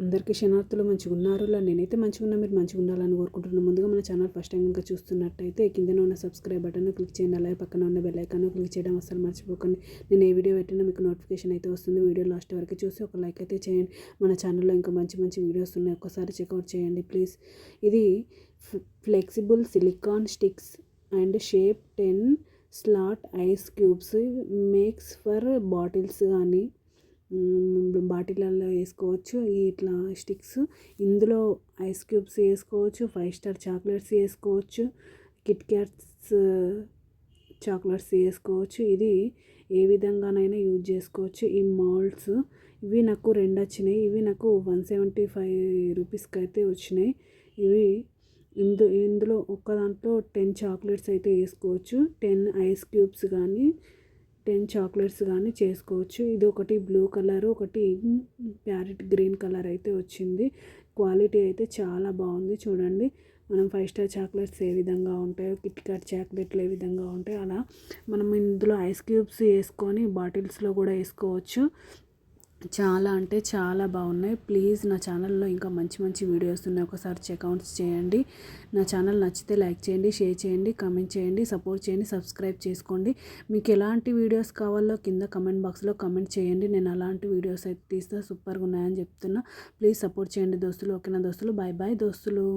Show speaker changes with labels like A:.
A: అందరికీ శనార్థులు మంచిగా ఉన్నారు. నేనైతే మంచిగా ఉన్నా, మీరు మంచిగా ఉండాలని కోరుకుంటున్నాను. ముందుగా మన ఛానల్ ఫస్ట్ టైం కనుక చూస్తున్నట్టయితే కిందన ఉన్న సబ్స్క్రైబ్ బటన్ క్లిక్ చేయండి. అలాగే పక్కన ఉన్న బెల్ ఐకాన్ క్లిక్ చేయడం అసలు మర్చిపోకండి. నేను ఏ వీడియో పెట్టినా మీకు నోటిఫికేషన్ అయితే వస్తుంది. వీడియో లాస్ట్ వరకు చూసి ఒక లైక్ అయితే చేయండి. మన ఛానల్లో ఇంకా మంచి మంచి వీడియోస్ ఉన్నాయి, ఒక్కసారి చెక్అవుట్ చేయండి ప్లీజ్. ఇది flexible silicon sticks and shape 10 slot ice cubes makes for bottles కానీ బాటిళ్ళల్లో వేసుకోవచ్చు. ఇట్లా స్టిక్స్ ఇందులో ఐస్ క్యూబ్స్ వేసుకోవచ్చు, 5 స్టార్ చాక్లెట్స్ వేసుకోవచ్చు, కిట్ క్యాట్స్ చాక్లెట్స్ వేసుకోవచ్చు. ఇది ఏ విధంగానైనా యూజ్ చేసుకోవచ్చు. ఈ మౌల్డ్స్ ఇవి నాకు 2 వచ్చినాయి. ఇవి నాకు 175 రూపీస్కి అయితే వచ్చినాయి. ఇవి ఇందులో ఒక్క దాంట్లో 10 చాక్లెట్స్ అయితే వేసుకోవచ్చు. 10 ఐస్ క్యూబ్స్ కానీ 10 చాక్లెట్స్ కానీ చేసుకోవచ్చు. ఇది ఒకటి బ్లూ కలర్, ఒకటి ప్యారెట్ గ్రీన్ కలర్ అయితే వచ్చింది. క్వాలిటీ అయితే చాలా బాగుంది. చూడండి, మనం 5 స్టార్ చాక్లెట్స్ ఏ విధంగా ఉంటాయో, కిట్ క్యాట్ చాక్లెట్లు ఏ విధంగా ఉంటాయో అలా మనం ఇందులో ఐస్ క్యూబ్స్ వేసుకొని బాటిల్స్లో కూడా వేసుకోవచ్చు. చాలా అంటే చాలా బాగున్నాయి. ప్లీజ్ నా ఛానల్లో ఇంకా మంచి మంచి వీడియోస్ ఉన్నాయి, ఒకసారి చెక్అవుట్స్ చేయండి. నా ఛానల్ నచ్చితే లైక్ చేయండి, షేర్ చేయండి, కామెంట్ చేయండి, సపోర్ట్ చేయండి, సబ్స్క్రైబ్ చేసుకోండి. మీకు ఎలాంటి వీడియోస్ కావాలో కింద కమెంట్ బాక్స్లో కమెంట్ చేయండి. నేను అలాంటి వీడియోస్ అయితే తీస్తే సూపర్గా ఉన్నాయని చెప్తున్నా. ప్లీజ్ సపోర్ట్ చేయండి దోస్తులు. ఓకేనా దోస్తులు? బాయ్ బాయ్ దోస్తులు.